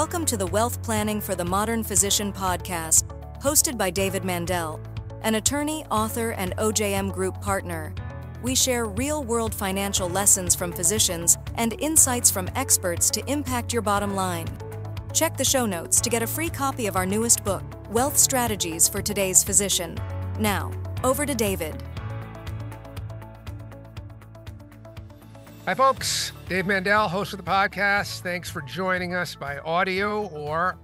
Welcome to the Wealth Planning for the Modern Physician podcast, hosted by David Mandell, an attorney, author, and OJM Group partner. We share real-world financial lessons from physicians and insights from experts to impact your bottom line. Check the show notes to get a free copy of our newest book, Wealth Strategies for Today's Physician. Now, over to David. Hi, folks. Dave Mandell, host of the podcast. Thanks for joining us by audio or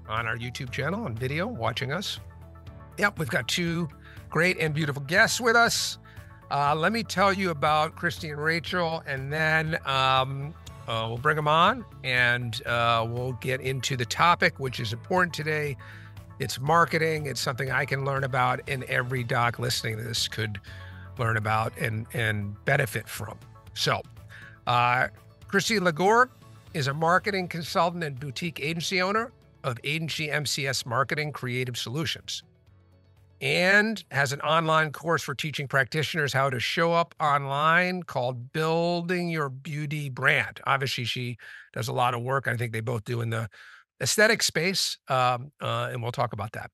on our YouTube channel on video, watching us. Yep, we've got two great and beautiful guests with us. Let me tell you about Kristy and Rachel, and then we'll bring them on, and we'll get into the topic, which is important today. It's marketing. It's something I can learn about, and every doc listening to this could learn about and benefit from. So, Kristy LaGourgue is a marketing consultant and boutique agency owner of Agency MCS Marketing Creative Solutions, and has an online course for teaching practitioners how to show up online called Building Your Beauty Brand. Obviously, she does a lot of work. I think they both do in the aesthetic space, and we'll talk about that.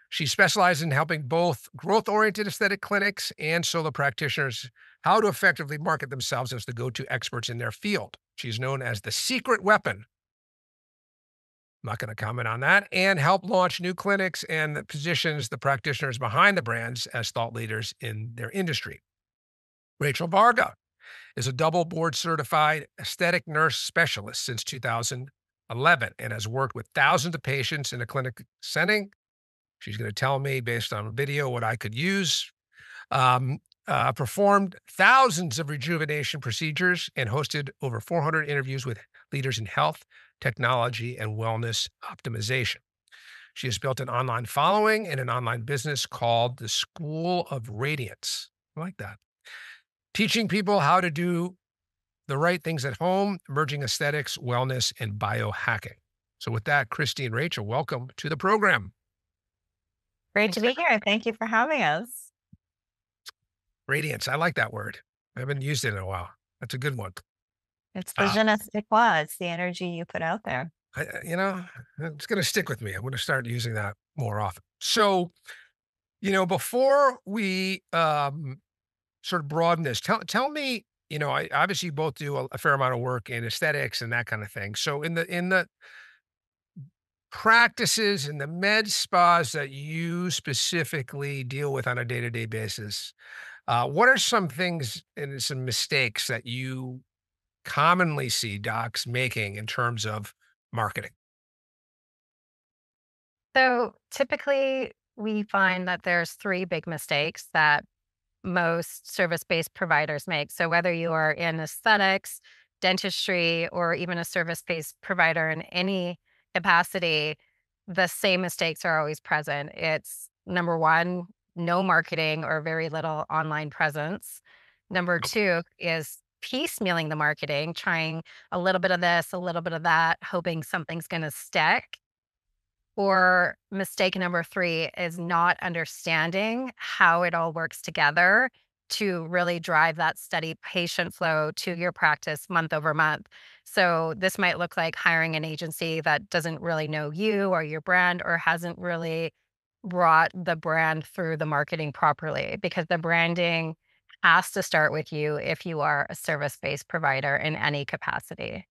She specializes in helping both growth-oriented aesthetic clinics and solo practitioners how to effectively market themselves as the go-to experts in their field. She's known as the secret weapon. I'm not going to comment on that, and help launch new clinics and positions the practitioners behind the brands as thought leaders in their industry. Rachel Varga is a double board certified aesthetic nurse specialist since 2011 and has worked with thousands of patients in a clinic setting. She's going to tell me, based on a video, what I could use. Performed thousands of rejuvenation procedures and hosted over 400 interviews with leaders in health, technology, and wellness optimization. She has built an online following and an online business called the School of Radiance. I like that. Teaching people how to do the right things at home, merging aesthetics, wellness, and biohacking. So with that, Kristy and Rachel, welcome to the program. Great to be here. Thank you for having us. Radiance. I like that word. I haven't used it in a while. That's a good one. It's the je ne sais quoi. It's the energy you put out there. It's going to stick with me. I'm going to start using that more often. So, before we sort of broaden this, tell me, obviously you both do a fair amount of work in aesthetics and that kind of thing. So in the practices and the med spas that you specifically deal with on a day-to-day basis, what are some things and some mistakes that you commonly see docs making in terms of marketing? So typically we find that there's three big mistakes that most service-based providers make. So whether you are in aesthetics, dentistry, or even a service-based provider in any capacity, the same mistakes are always present. It's number one, no marketing or very little online presence. Number two is piecemealing the marketing, trying a little bit of this, a little bit of that, hoping something's going to stick. Or mistake number three is not understanding how it all works together to really drive that steady patient flow to your practice month over month. So this might look like hiring an agency that doesn't really know you or your brand, or hasn't really brought the brand through the marketing properly, because the branding has to start with you if you are a service-based provider in any capacity.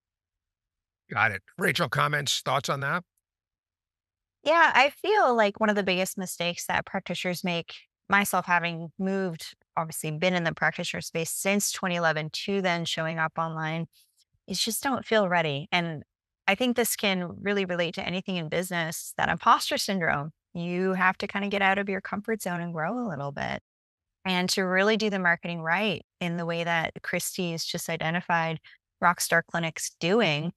Got it. Rachel, comments, thoughts on that? Yeah, I feel like one of the biggest mistakes that practitioners make, myself having moved, obviously been in the practitioner space since 2011 to then showing up online, is just don't feel ready. And I think this can really relate to anything in business, that imposter syndrome. You have to kind of get out of your comfort zone and grow a little bit. And to really do the marketing right in the way that Kristy has just identified Rockstar Clinics doing,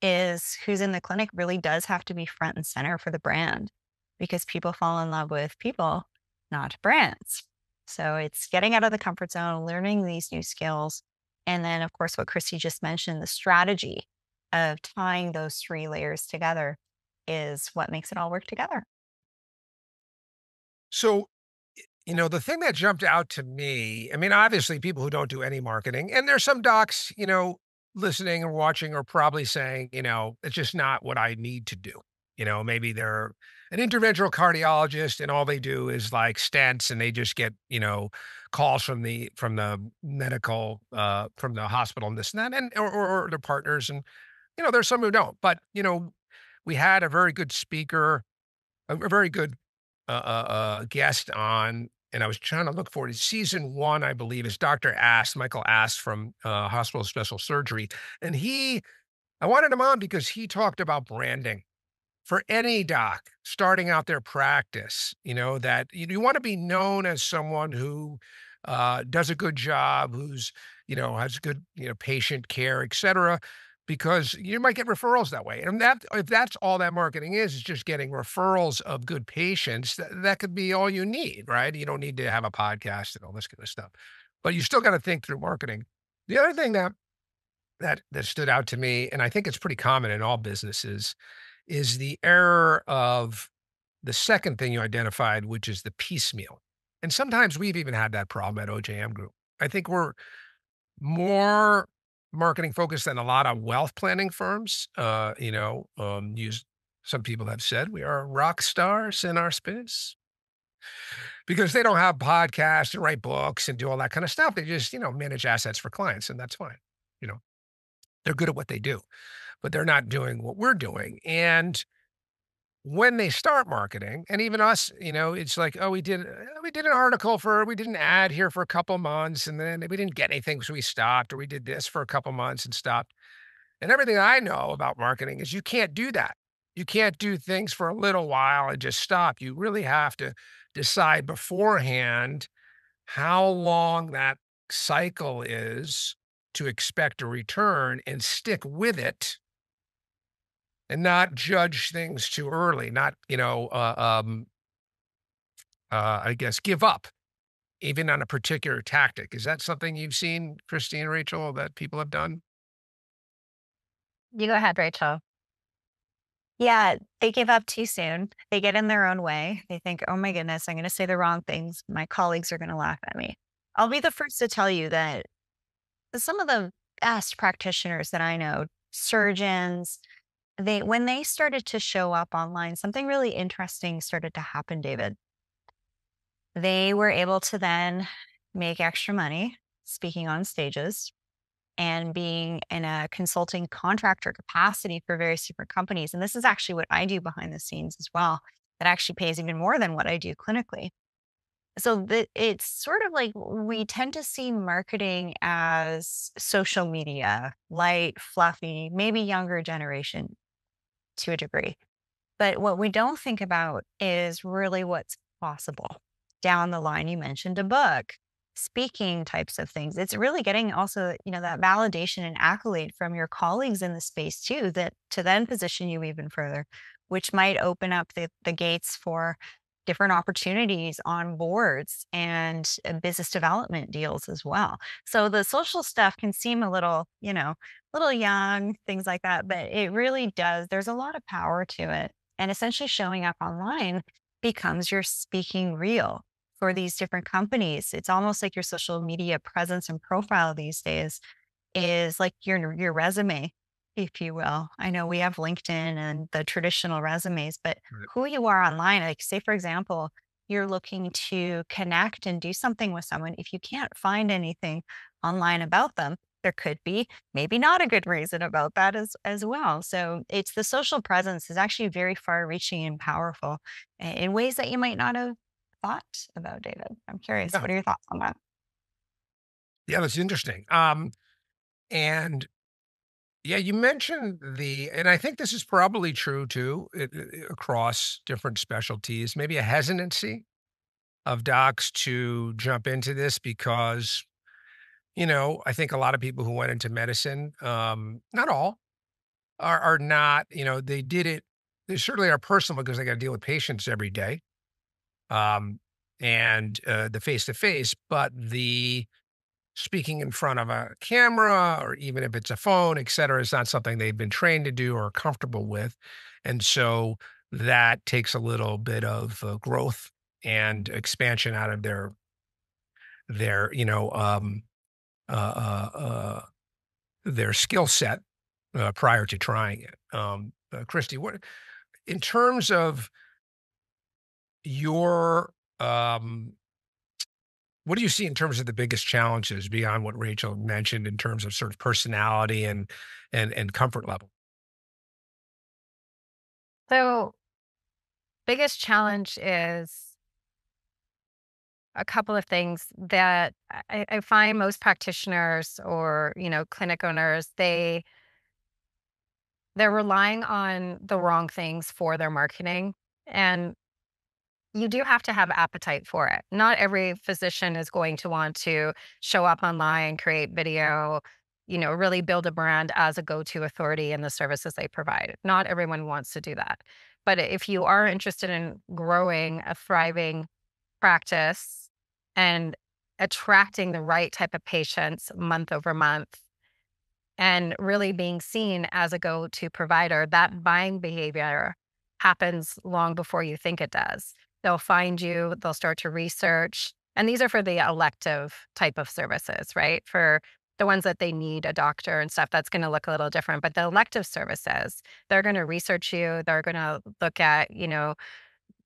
is who's in the clinic really does have to be front and center for the brand, because people fall in love with people, not brands. So it's getting out of the comfort zone, learning these new skills. And then, of course, what Kristy just mentioned, the strategy of tying those three layers together is what makes it all work together. So, the thing that jumped out to me, I mean, obviously people who don't do any marketing, and there's some docs, listening or watching are probably saying, it's just not what I need to do. Maybe they're an interventional cardiologist and all they do is like stents and they just get, calls from the medical, from the hospital and this and that, and or their partners. And, there's some who don't. But, we had a very good speaker, a very good guest on, and I was trying to look for it. Season 1, I believe, is Michael Ast from Hospital of Special Surgery. And I wanted him on because he talked about branding for any doc starting out their practice, that you want to be known as someone who does a good job, who's, has good, patient care, et cetera, because you might get referrals that way. And if that's all that marketing is just getting referrals of good patients, that could be all you need, right? You don't need to have a podcast and all this kind of stuff, but you still got to think through marketing. The other thing that stood out to me, and I think it's pretty common in all businesses, is the error of the second thing you identified, which is the piecemeal. And sometimes we've even had that problem at OJM Group. I think we're more marketing focused than a lot of wealth planning firms. Some people have said we are rock stars in our space because they don't have podcasts and write books and do all that kind of stuff. They just, manage assets for clients, and that's fine. They're good at what they do, but they're not doing what we're doing. And when they start marketing, and even us, it's like, oh, we did an ad here for a couple months, and then we didn't get anything, so we stopped, or we did this for a couple months and stopped. And everything I know about marketing is you can't do that. You can't do things for a little while and just stop. You really have to decide beforehand how long that cycle is to expect a return and stick with it and not judge things too early, not, I guess, give up even on a particular tactic. Is that something you've seen, Kristy and Rachel, that people have done? You go ahead, Rachel. Yeah, they give up too soon. They get in their own way. They think, oh my goodness, I'm going to say the wrong things. My colleagues are going to laugh at me. I'll be the first to tell you that some of the best practitioners that I know, surgeons, when they started to show up online, something really interesting started to happen, David. They were able to then make extra money speaking on stages and being in a consulting contractor capacity for various different companies. And this is actually what I do behind the scenes as well. That actually pays even more than what I do clinically. So it's sort of like we tend to see marketing as social media, light, fluffy, maybe younger generation to a degree. But what we don't think about is really what's possible down the line. You mentioned a book, speaking types of things. It's really getting also, that validation and accolade from your colleagues in the space too, that to then position you even further, which might open up the gates for different opportunities on boards and business development deals as well. So the social stuff can seem a little, little young, things like that, but it really does. There's a lot of power to it. And essentially showing up online becomes your speaking reel for these different companies. It's almost like your social media presence and profile these days is like your resume, if you will. I know we have LinkedIn and the traditional resumes, but who you are online, like say, for example, you're looking to connect and do something with someone. If you can't find anything online about them, there could be maybe not a good reason about that as well. So it's the social presence is actually very far reaching and powerful in ways that you might not have thought about, David. I'm curious. Yeah. What are your thoughts on that? Yeah, that's interesting. And yeah, you mentioned and I think this is probably true too, across different specialties, maybe a hesitancy of docs to jump into this because, I think a lot of people who went into medicine, not all, are not, they did it. They certainly are personal because they got to deal with patients every day, and the face-to-face, but the speaking in front of a camera or even if it's a phone, et cetera, is not something they've been trained to do or comfortable with. And so that takes a little bit of growth and expansion out of their uh, uh, uh, their skill set prior to trying it. Kristy, in terms of your, what do you see in terms of the biggest challenges beyond what Rachel mentioned in terms of sort of personality and comfort level? So, biggest challenge is a couple of things that I find most practitioners or, clinic owners, they're relying on the wrong things for their marketing. And you do have to have appetite for it. Not every physician is going to want to show up online, create video, really build a brand as a go-to authority in the services they provide. Not everyone wants to do that. But if you are interested in growing a thriving practice and attracting the right type of patients month over month and really being seen as a go-to provider, that buying behavior happens long before you think it does. They'll find you, they'll start to research. And these are for the elective type of services, right? For the ones that they need a doctor and stuff, that's going to look a little different. But the elective services, they're going to research you. They're going to look at,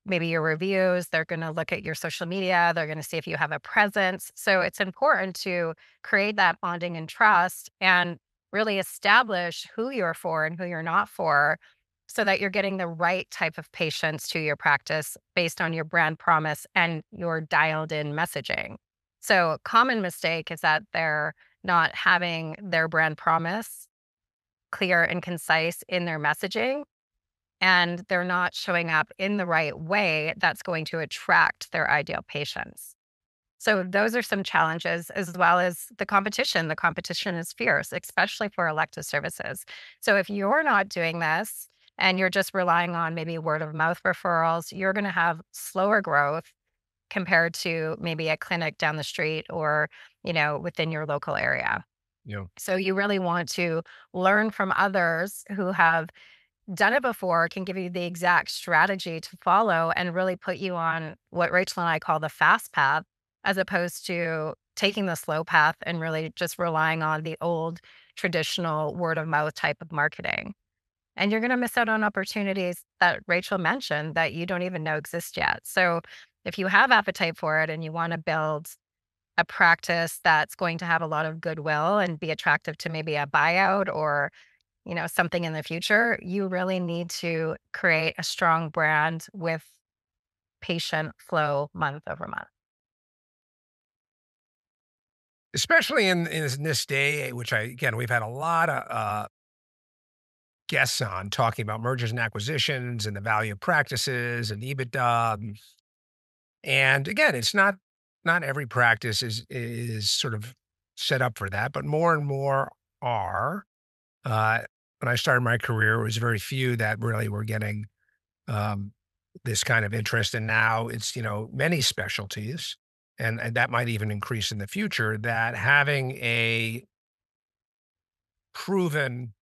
maybe your reviews. They're going to look at your social media. They're going to see if you have a presence. So it's important to create that bonding and trust and really establish who you're for and who you're not for so that you're getting the right type of patients to your practice based on your brand promise and your dialed in messaging. So, a common mistake is that they're not having their brand promise clear and concise in their messaging, and they're not showing up in the right way that's going to attract their ideal patients. So those are some challenges, as well as the competition. The competition is fierce, especially for elective services. So if you're not doing this and you're just relying on maybe word of mouth referrals, you're going to have slower growth compared to maybe a clinic down the street or, within your local area. Yeah. So you really want to learn from others who have done it before, can give you the exact strategy to follow and really put you on what Rachel and I call the fast path, as opposed to taking the slow path and really just relying on the old traditional word of mouth type of marketing. And you're going to miss out on opportunities that Rachel mentioned that you don't even know exist yet. So if you have appetite for it and you want to build a practice that's going to have a lot of goodwill and be attractive to maybe a buyout or something in the future, you really need to create a strong brand with patient flow month over month. Especially in this day, which again, we've had a lot of guests on talking about mergers and acquisitions and the value of practices and EBITDA. And again, it's not every practice is sort of set up for that, but more and more are. When I started my career, it was very few that really were getting um, this kind of interest, and now it's many specialties, and that might even increase in the future. That having a proven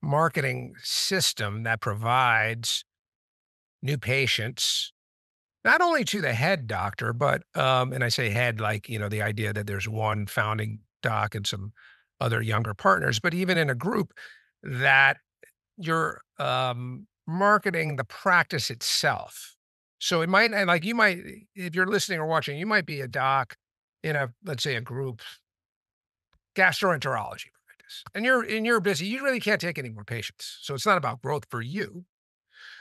marketing system that provides new patients, not only to the head doctor, but, and I say head, like, the idea that there's one founding doc and some other younger partners, but even in a group that you're, marketing the practice itself. So it might, and like you might, if you're listening or watching, you might be a doc in let's say a group gastroenterology practice, and you're busy. You really can't take any more patients. So it's not about growth for you,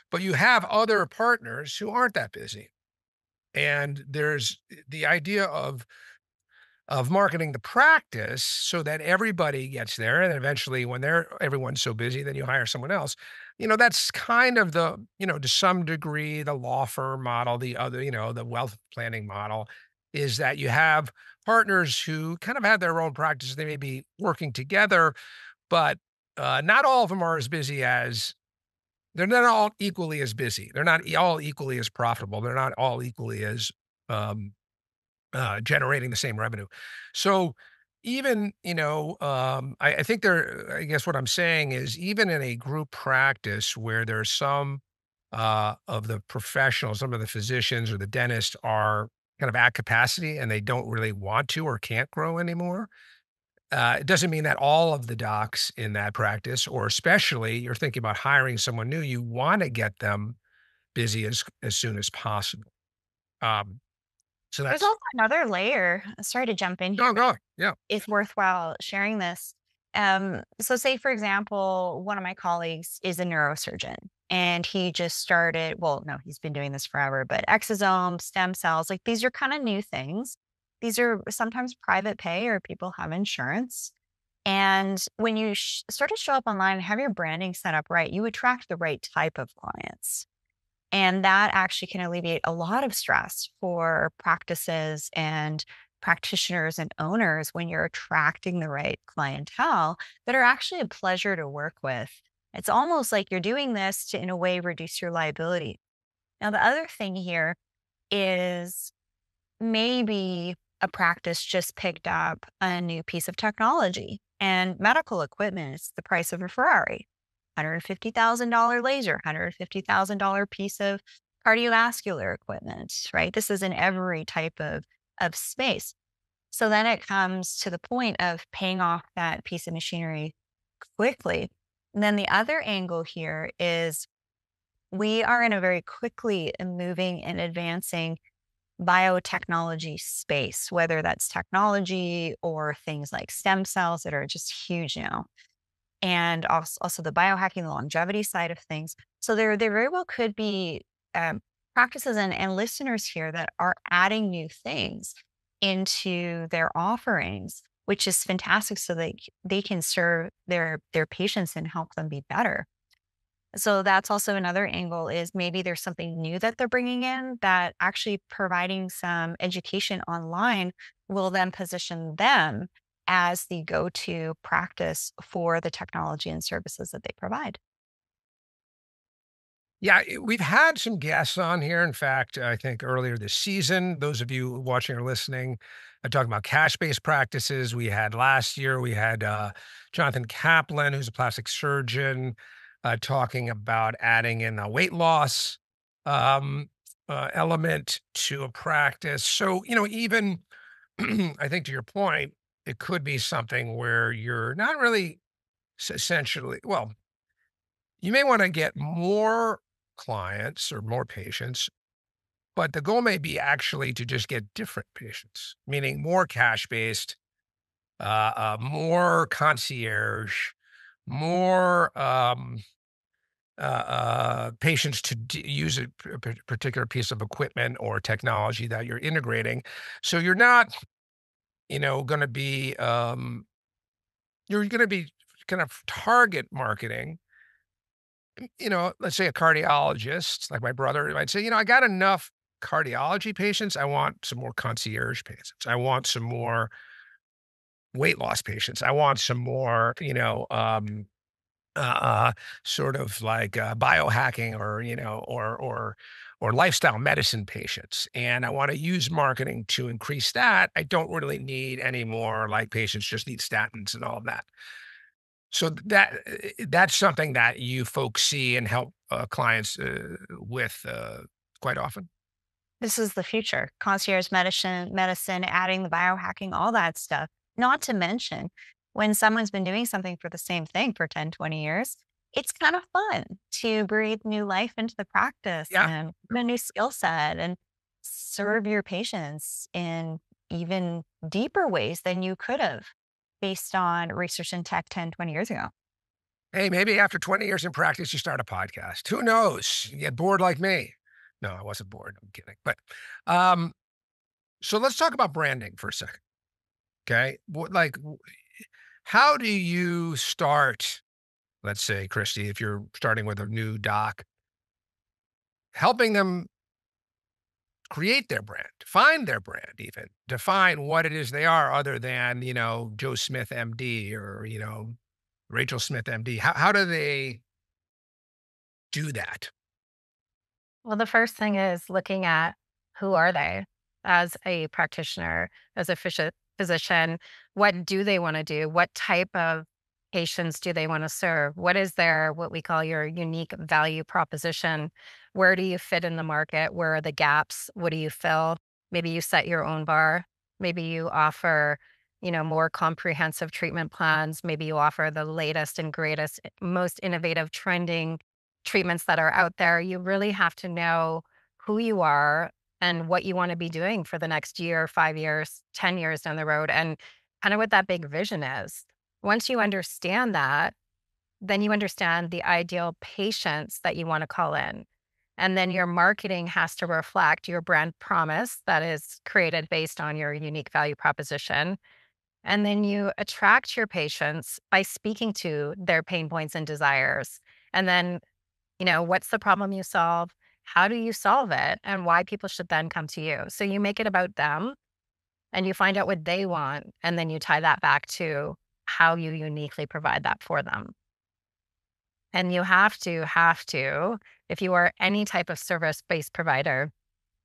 but you have other partners who aren't that busy. And there's the idea of marketing the practice so that everybody gets there. And eventually when everyone's so busy, then you hire someone else. That's kind of to some degree, the law firm model, the other, the wealth planning model is that you have partners who kind of have their own practices. They may be working together, but not all of them are as busy as they're not all equally as busy. They're not all equally as profitable. They're not all equally as um, generating the same revenue. So even, I think I guess what I'm saying is even in a group practice where there's some of the professionals, some of the physicians or the dentists are kind of at capacity and they don't really want to or can't grow anymore, It doesn't mean that all of the docs in that practice, or especially you're thinking about hiring someone new, you want to get them busy as soon as possible. Um, so There's that's also another layer. Sorry to jump in here, go but go yeah. it's worthwhile sharing this. So say for example, one of my colleagues is a neurosurgeon and he just started, well, no, he's been doing this forever, but exosomes, stem cells, like these are kind of new things. These are sometimes private pay or people have insurance. And when you sort of show up online and have your branding set up right, you attract the right type of clients. And that actually can alleviate a lot of stress for practices and practitioners and owners when you're attracting the right clientele that are actually a pleasure to work with. It's almost like you're doing this to, in a way, reduce your liability. Now, the other thing here is maybe a practice just picked up a new piece of technology and medical equipment. It's the price of a Ferrari. $150,000 laser, $150,000 piece of cardiovascular equipment, right? This is in every type of space. So then it comes to the point of paying off that piece of machinery quickly. And then the other angle here is we are in a very quickly moving and advancing biotechnology space, whether that's technology or things like stem cells that are just huge now, and also the biohacking, the longevity side of things. So there very well could be practices and listeners here that are adding new things into their offerings, which is fantastic. So they can serve their patients and help them be better. So that's also another angle is maybe there's something new that they're bringing in that actually providing some education online will then position them as the go-to practice for the technology and services that they provide. Yeah, we've had some guests on here. In fact, I think earlier this season, those of you watching or listening, I talking about cash-based practices. We had last year, we had Jonathan Kaplan, who's a plastic surgeon, talking about adding in a weight loss um, element to a practice. So, even I think to your point, it could be something where you're not really essentially, well, you may want to get more clients or more patients, but the goal may be actually to just get different patients, meaning more cash based, more concierge, more patients to use a particular piece of equipment or technology that you're integrating. So you're not, going to be, you're going to be kind of target marketing. Let's say a cardiologist, like my brother might say, I got enough cardiology patients. I want some more concierge patients. I want some more weight loss patients. I want some more, uh, uh, sort of like biohacking or, or lifestyle medicine patients. And I want to use marketing to increase that. I don't really need any more like patients just need statins and all of that. So that's something that you folks see and help clients with quite often. This is the future. Concierge medicine, adding the biohacking, all that stuff. Not to mention, when someone's been doing something for the same thing for 10, 20 years, it's kind of fun to breathe new life into the practice Yeah. and a new skill set and serve your patients in even deeper ways than you could have based on research and tech 10, 20 years ago. Hey, maybe after 20 years in practice, you start a podcast. Who knows? You get bored like me. No, I wasn't bored. I'm kidding. But um, so let's talk about branding for a second. Okay. How do you start? Let's say, Kristy, if you're starting with a new doc, helping them create their brand, find their brand, even define what it is they are, other than Joe Smith, MD, or Rachel Smith, MD. How do they do that? Well, the first thing is looking at who are they as a practitioner, as a physician. What do they want to do? What type of patients do they want to serve? What is their, what we call your unique value proposition? Where do you fit in the market? Where are the gaps? What do you fill? Maybe you set your own bar. Maybe you offer more comprehensive treatment plans. Maybe you offer the latest and greatest, most innovative trending treatments that are out there. You really have to know who you are and what you want to be doing for the next year, 5 years, 10 years down the road, and kind of what that big vision is. Once you understand that, then you understand the ideal patients that you want to call in. And then your marketing has to reflect your brand promise that is created based on your unique value proposition. And then you attract your patients by speaking to their pain points and desires. And then, what's the problem you solve? How do you solve it? And why people should then come to you. So you make it about them and you find out what they want. And then you tie that back to how you uniquely provide that for them. And you have to, if you are any type of service-based provider,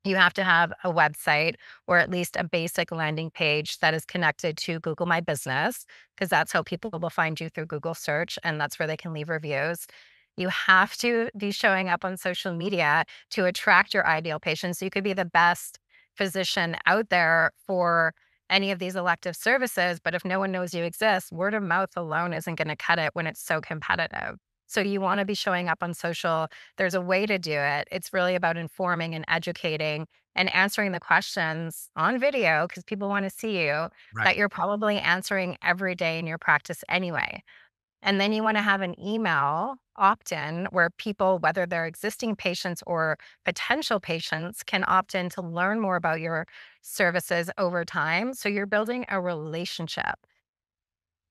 you have to have a website or at least a basic landing page that is connected to Google My Business, because that's how people will find you through Google search, and that's where they can leave reviews. You have to be showing up on social media to attract your ideal patients. So you could be the best physician out there for any of these elective services, but if no one knows you exist, word of mouth alone isn't going to cut it when it's so competitive. So you want to be showing up on social. There's a way to do it. It's really about informing and educating and answering the questions on video because people want to see you Right. that you're probably answering every day in your practice anyway. And then you want to have an email opt-in where people, whether they're existing patients or potential patients, can opt in to learn more about your services over time. So you're building a relationship.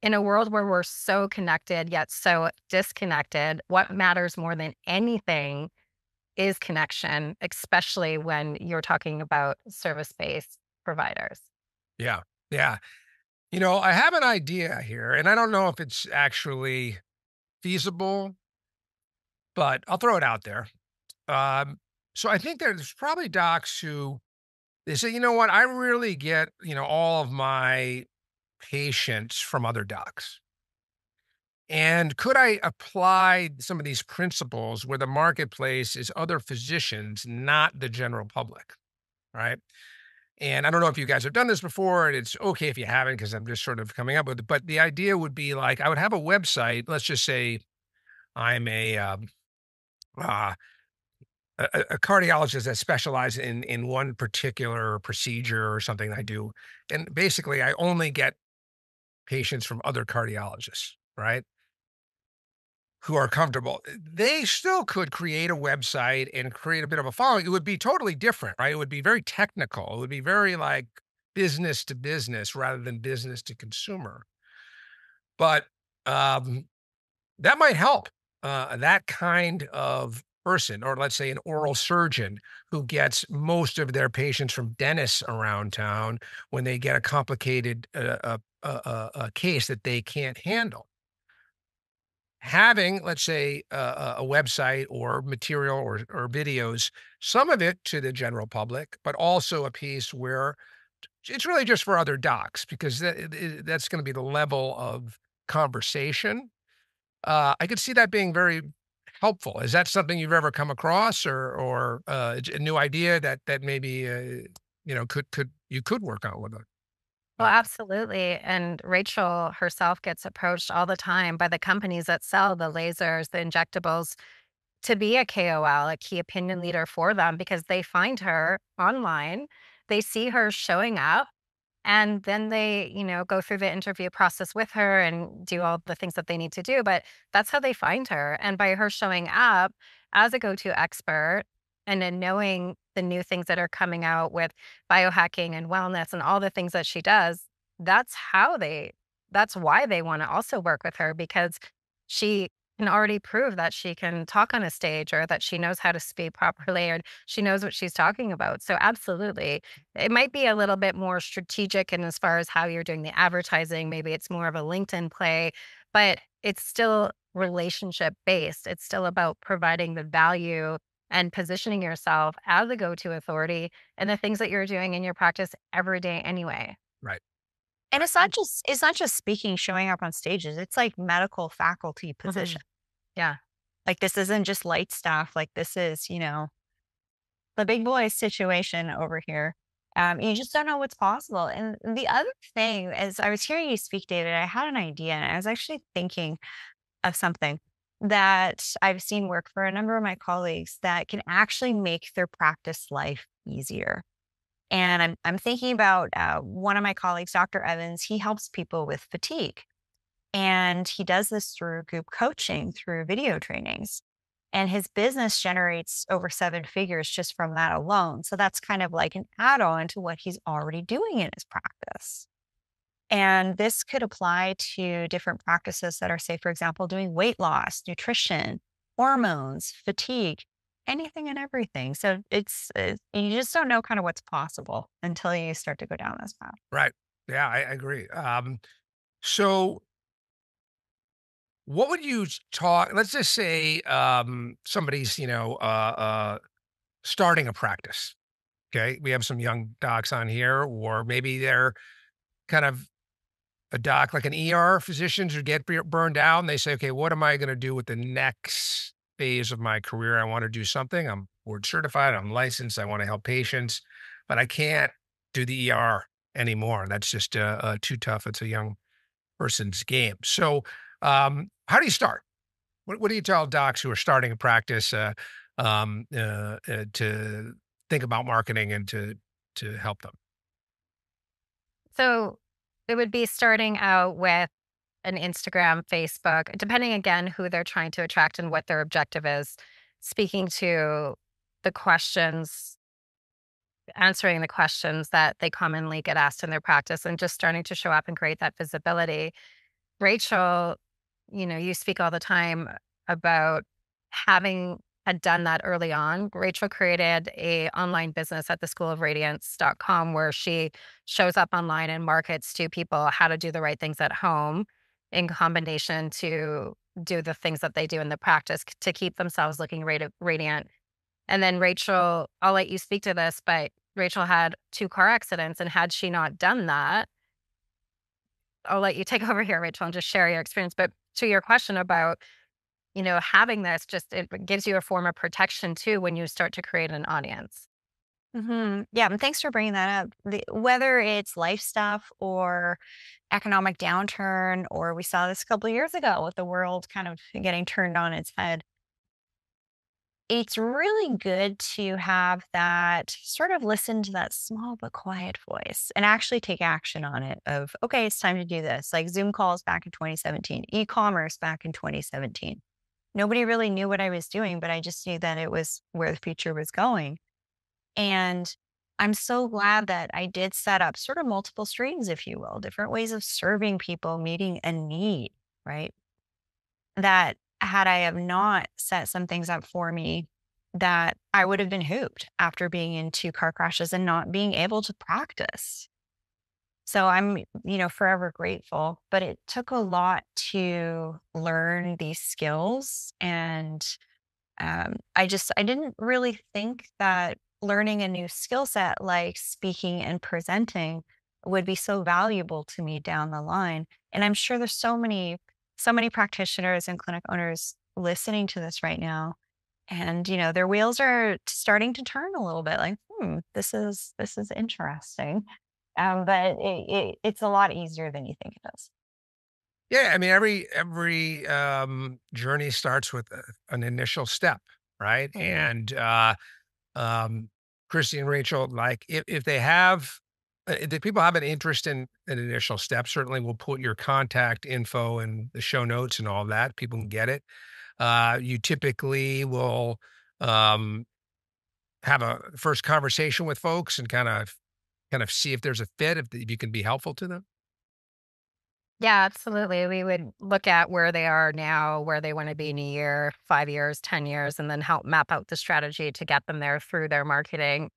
In a world where we're so connected yet so disconnected, what matters more than anything is connection, especially when you're talking about service-based providers. Yeah. Yeah. I have an idea here, and I don't know if it's actually feasible, but I'll throw it out there. So I think there's probably docs who they say, you know what, I really get, all of my patients from other docs. And could I apply some of these principles where the marketplace is other physicians, not the general public? Right. And I don't know if you guys have done this before, and it's okay if you haven't, because I'm just sort of coming up with it. But the idea would be like I would have a website. Let's just say I'm uh, a cardiologist that specializes in one particular procedure or something I do, and basically I only get patients from other cardiologists, right? Who are comfortable. They still could create a website and create a bit of a following. It would be totally different, right? It would be very technical. It would be very like business to business rather than business to consumer. But um, that might help that kind of person, or let's say an oral surgeon who gets most of their patients from dentists around town when they get a complicated a case that they can't handle. Having, let's say, a website or material or videos, some of it to the general public, but also a piece where it's really just for other docs because that's going to be the level of conversation. I could see that being very helpful. Is that something you've ever come across, or a new idea that maybe you could work on with it? Well, Uh, absolutely. And Rachel herself gets approached all the time by the companies that sell the lasers, the injectables, to be a KOL, a key opinion leader for them because they find her online. They see her showing up and then they, go through the interview process with her and do all the things that they need to do. But that's how they find her. And by her showing up as a go to expert and then knowing the new things that are coming out with biohacking and wellness and all the things that she does, that's how that's why they want to also work with her because she can already prove that she can talk on a stage or that she knows how to speak properly or she knows what she's talking about. So absolutely. It might be a little bit more strategic in as far as how you're doing the advertising. Maybe it's more of a LinkedIn play, but it's still relationship based. It's still about providing the value and positioning yourself as a go-to authority and the things that you're doing in your practice every day anyway. right. And it's not just speaking, showing up on stages. It's like medical faculty Mhm. position. Yeah. Like this isn't just light stuff. Like this is, the big boy situation over here. You just don't know what's possible. And the other thing, as I was hearing you speak, David, I had an idea, and I was actually thinking of something that I've seen work for a number of my colleagues that can actually make their practice life easier. And I'm thinking about one of my colleagues, Dr. Evans. He helps people with fatigue, and he does this through group coaching, through video trainings. And his business generates over seven figures just from that alone. So that's kind of like an add on to what he's already doing in his practice. And this could apply to different practices that are, say, for example, doing weight loss, nutrition, hormones, fatigue, anything and everything. So you just don't know kind of what's possible until you start to go down this path. Right. Yeah, I agree. So what would you talk let's just say, somebody's, starting a practice, okay? We have some young docs on here, or maybe they're kind of a doc, like an ER physicians who get burned out, and they say, "Okay, what am I gonna do with the next phase of my career? I wanna do something. I'm board certified, I'm licensed, I wanna help patients, but I can't do the ER anymore. That's just, too tough. It's a young person's game." So, how do you start? What do you tell docs who are starting a practice, to think about marketing and to help them? So it would be starting out with an Instagram, Facebook, depending again who they're trying to attract and what their objective is, speaking to the questions, answering the questions that they commonly get asked in their practice and just starting to show up and create that visibility. Rachel, you speak all the time about having had done that early on. Rachel created a online business at the schoolofradiance.com where she shows up online and markets to people how to do the right things at home in combination to do the things that they do in the practice to keep themselves looking radiant. And then Rachel, I'll let you speak to this, but Rachel had two car accidents. And had she not done that, I'll let you take over here, Rachel, and just share your experience. But to your question about, having this, just it gives you a form of protection too when you start to create an audience. Yeah, and thanks for bringing that up. Whether it's life stuff or economic downturn, or we saw this a couple of years ago with the world kind of getting turned on its head, it's really good to have that sort of listen to that small but quiet voice and actually take action on it of, okay, it's time to do this. Like Zoom calls back in 2017, e-commerce back in 2017. Nobody really knew what I was doing, but I just knew that it was where the future was going. And I'm so glad that I did set up sort of multiple streams, if you will, different ways of serving people, meeting a need, right? That had I have not set some things up for me, that I would have been hooped after being in two car crashes and not being able to practice. So I'm, forever grateful, but it took a lot to learn these skills. And I didn't really think that learning a new skill set like speaking and presenting would be so valuable to me down the line. And I'm sure there's so many practitioners and clinic owners listening to this right now. And, their wheels are starting to turn a little bit like, this is interesting. But it's a lot easier than you think it is. Yeah, I mean, every journey starts with an initial step, right? And um, Kristy and Rachel, like if they have, if people have an interest in an initial step, certainly we'll put your contact info in the show notes and all that. People can get it. You typically will um, have a first conversation with folks and kind of see if there's a fit, if you can be helpful to them. Yeah, absolutely. We would look at where they are now, where they want to be in a year, 5 years, 10 years, and then help map out the strategy to get them there through their marketing.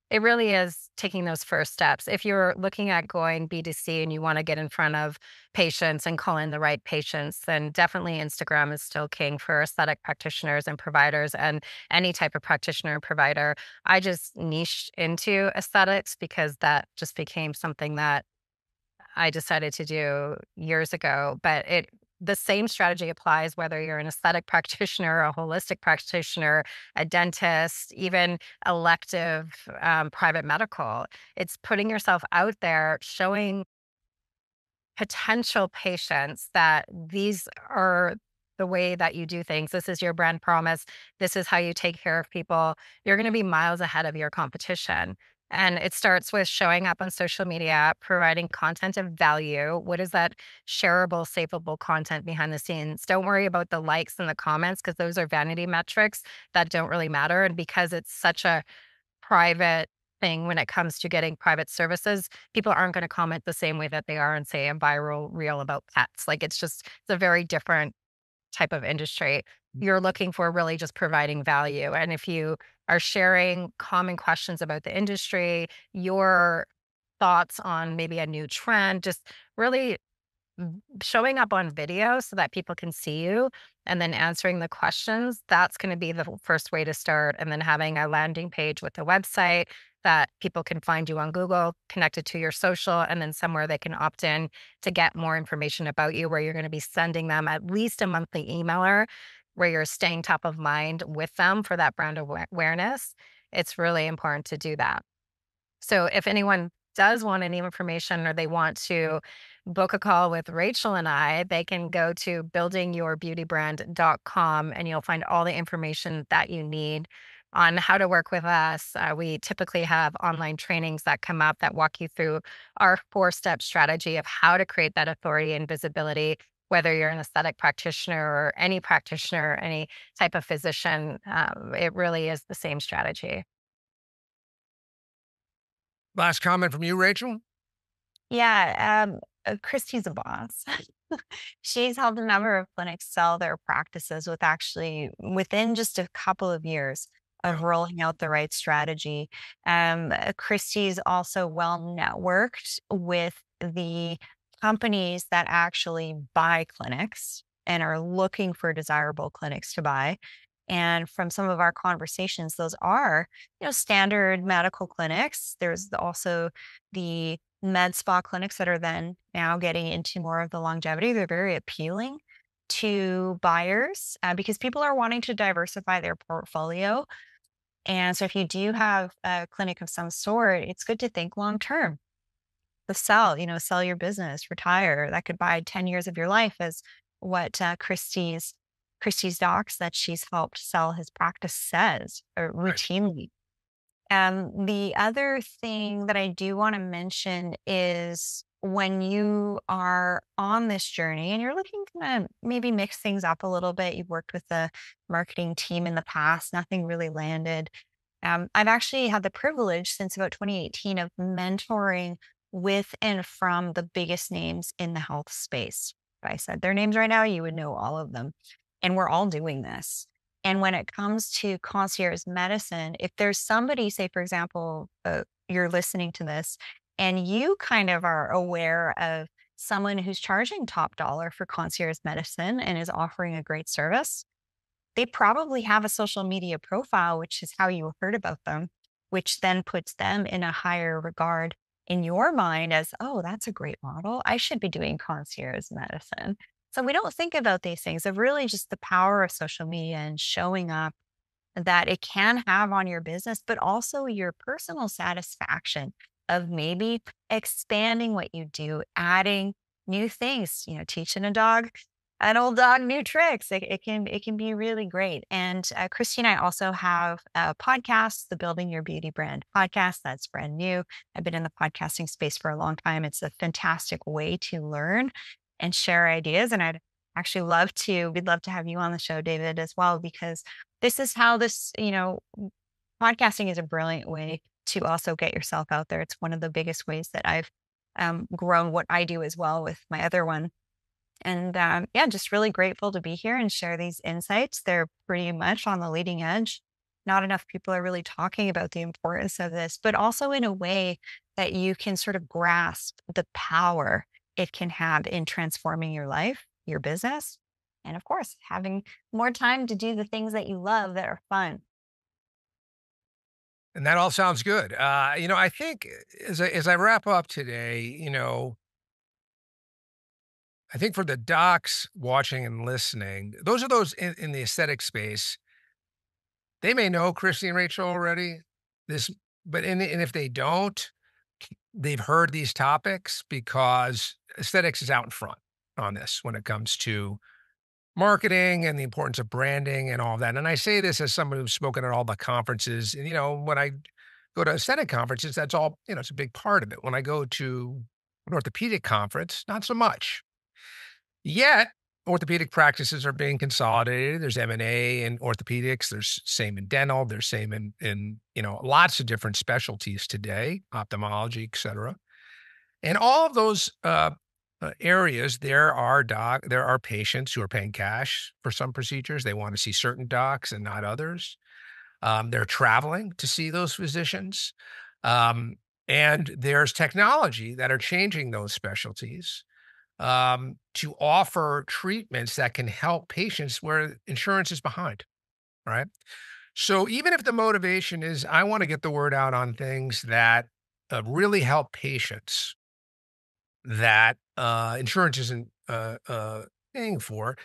It really is taking those first steps. If you're looking at going B2C and you want to get in front of patients and call in the right patients, then definitely Instagram is still king for aesthetic practitioners and providers and any type of practitioner and provider. I just niched into aesthetics because that just became something that I decided to do years ago, but the same strategy applies whether you're an aesthetic practitioner, a holistic practitioner, a dentist, even elective private medical. It's putting yourself out there, showing potential patients that these are the way that you do things. This is your brand promise. This is how you take care of people. You're going to be miles ahead of your competition. And it starts with showing up on social media, providing content of value. What is that shareable, savable content behind the scenes? Don't worry about the likes and the comments because those are vanity metrics that don't really matter. And because it's such a private thing when it comes to getting private services, people aren't going to comment the same way that they are and say a viral reel about pets. Like it's a very different type of industry. You're looking for really just providing value. And if you are sharing common questions about the industry, your thoughts on maybe a new trend, just really showing up on video so that people can see you and then answering the questions, that's going to be the first way to start. And then having a landing page with a website that people can find you on Google, connected to your social, and then somewhere they can opt in to get more information about you, where you're going to be sending them at least a monthly emailer where you're staying top of mind with them for that brand awareness. It's really important to do that. So if anyone does want any information or they want to book a call with Rachel and I, they can go to buildingyourbeautybrand.com and you'll find all the information that you need on how to work with us. We typically have online trainings that come up that walk you through our 4-step strategy of how to create that authority and visibility, whether you're an aesthetic practitioner or any practitioner, any type of physician. It really is the same strategy. Last comment from you, Rachel? Yeah, Kristy's a boss. She's helped a number of clinics sell their practices with actually within just a couple of years of Yeah. rolling out the right strategy. Kristy's also well networked with the companies that actually buy clinics and are looking for desirable clinics to buy. And from some of our conversations, those are, standard medical clinics. There's also the med spa clinics that are then now getting into more of the longevity. They're very appealing to buyers because people are wanting to diversify their portfolio. And so if you do have a clinic of some sort, it's good to think long term. Sell your business, retire. That could buy 10 years of your life, as what Kristy's docs that she's helped sell his practice says Right. routinely. The other thing that I do want to mention is when you are on this journey and you're looking to maybe mix things up a little bit, you've worked with the marketing team in the past, nothing really landed. I've actually had the privilege since about 2018 of mentoring with and from the biggest names in the health space. If I said their names right now, you would know all of them. And we're all doing this. And when it comes to concierge medicine, if there's somebody, say, for example, you're listening to this and you kind of are aware of someone who's charging top dollar for concierge medicine and is offering a great service, they probably have a social media profile, which is how you heard about them, which then puts them in a higher regard in your mind as, oh, that's a great model. I should be doing concierge medicine. So we don't think about these things of really just the power of social media and showing up that it can have on your business, but also your personal satisfaction of maybe expanding what you do, adding new things, teaching an old dog new tricks. It can be really great. And Kristy and I also have a podcast, the Building Your Beauty Brand podcast. That's brand new. I've been in the podcasting space for a long time. It's a fantastic way to learn and share ideas. And we'd love to have you on the show, David, as well, because this is how podcasting is a brilliant way to also get yourself out there. It's one of the biggest ways that I've grown what I do as well with my other one. And yeah, just really grateful to be here and share these insights. They're pretty much on the leading edge. Not enough people are really talking about the importance of this, but also in a way that you can sort of grasp the power it can have in transforming your life, your business, and of course, having more time to do the things that you love that are fun. And that all sounds good. I think as I wrap up today, I think for the docs watching and listening, those are those in the aesthetic space. They may know Kristy and Rachel already, this, but and if they don't, they've heard these topics because aesthetics is out in front on this when it comes to marketing and the importance of branding and all of that. And I say this as someone who's spoken at all the conferences. And, when I go to aesthetic conferences, that's all, it's a big part of it. When I go to an orthopedic conference, not so much. Yet, orthopedic practices are being consolidated. There's M&A in orthopedics. There's same in dental. There's same in lots of different specialties today, ophthalmology, et cetera. And all of those areas, there are patients who are paying cash for some procedures. They want to see certain docs and not others. They're traveling to see those physicians. And there's technology that are changing those specialties to offer treatments that can help patients where insurance is behind, right? So even if the motivation is, I want to get the word out on things that really help patients that insurance isn't paying for,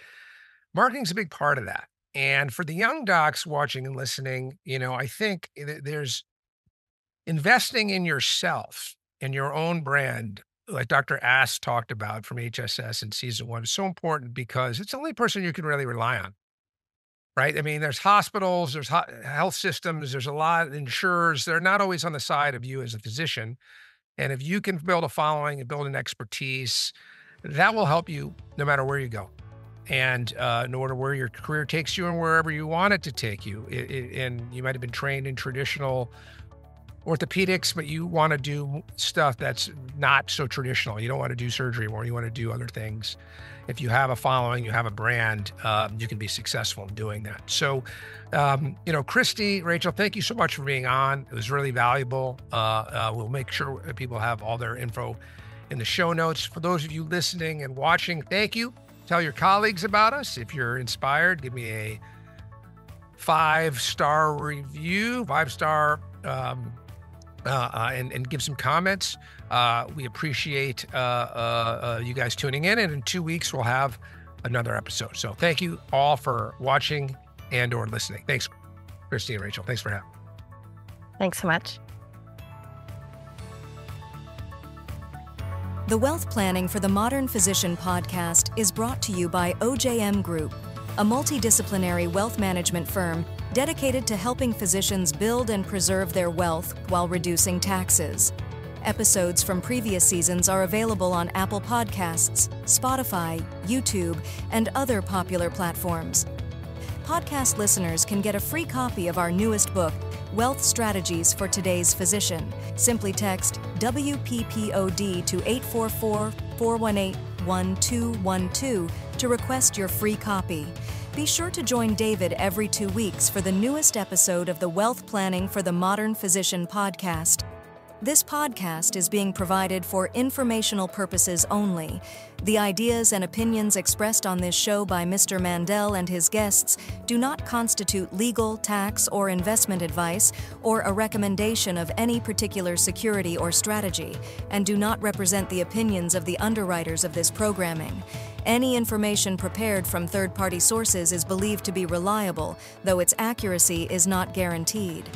marketing's a big part of that. And for the young docs watching and listening, I think there's investing in yourself and your own brand, like Dr. Ass talked about from HSS in season 1, is so important because it's the only person you can really rely on, right? I mean, there's hospitals, there's health systems, there's a lot of insurers. They're not always on the side of you as a physician. And if you can build a following and build an expertise, that will help you no matter where you go. And no matter where your career takes you and wherever you want it to take you. And you might have been trained in traditional orthopedics, but you want to do stuff that's not so traditional. You don't want to do surgery more. You want to do other things. If you have a following, you have a brand, you can be successful in doing that. So, Kristy, Rachel, thank you so much for being on. It was really valuable. We'll make sure people have all their info in the show notes. For those of you listening and watching, thank you. Tell your colleagues about us. If you're inspired, give me a 5-star review, 5-star, and give some comments. We appreciate you guys tuning in, and in 2 weeks we'll have another episode. So thank you all for watching and or listening. Thanks, Kristy and Rachel. Thanks for having me. Thanks so much. The Wealth Planning for the Modern Physician podcast is brought to you by OJM Group, a multidisciplinary wealth management firm dedicated to helping physicians build and preserve their wealth while reducing taxes. Episodes from previous seasons are available on Apple Podcasts, Spotify, YouTube, and other popular platforms. Podcast listeners can get a free copy of our newest book, Wealth Strategies for Today's Physician. Simply text WPPOD to 844-418-1212 to request your free copy. Be sure to join David every 2 weeks for the newest episode of the Wealth Planning for the Modern Physician podcast. This podcast is being provided for informational purposes only. The ideas and opinions expressed on this show by Mr. Mandell and his guests do not constitute legal, tax, or investment advice or a recommendation of any particular security or strategy, and do not represent the opinions of the underwriters of this programming. Any information prepared from third-party sources is believed to be reliable, though its accuracy is not guaranteed.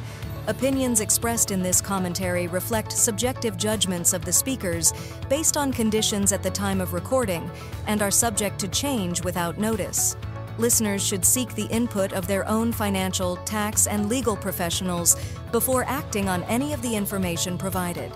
Opinions expressed in this commentary reflect subjective judgments of the speakers based on conditions at the time of recording and are subject to change without notice. Listeners should seek the input of their own financial, tax, and legal professionals before acting on any of the information provided.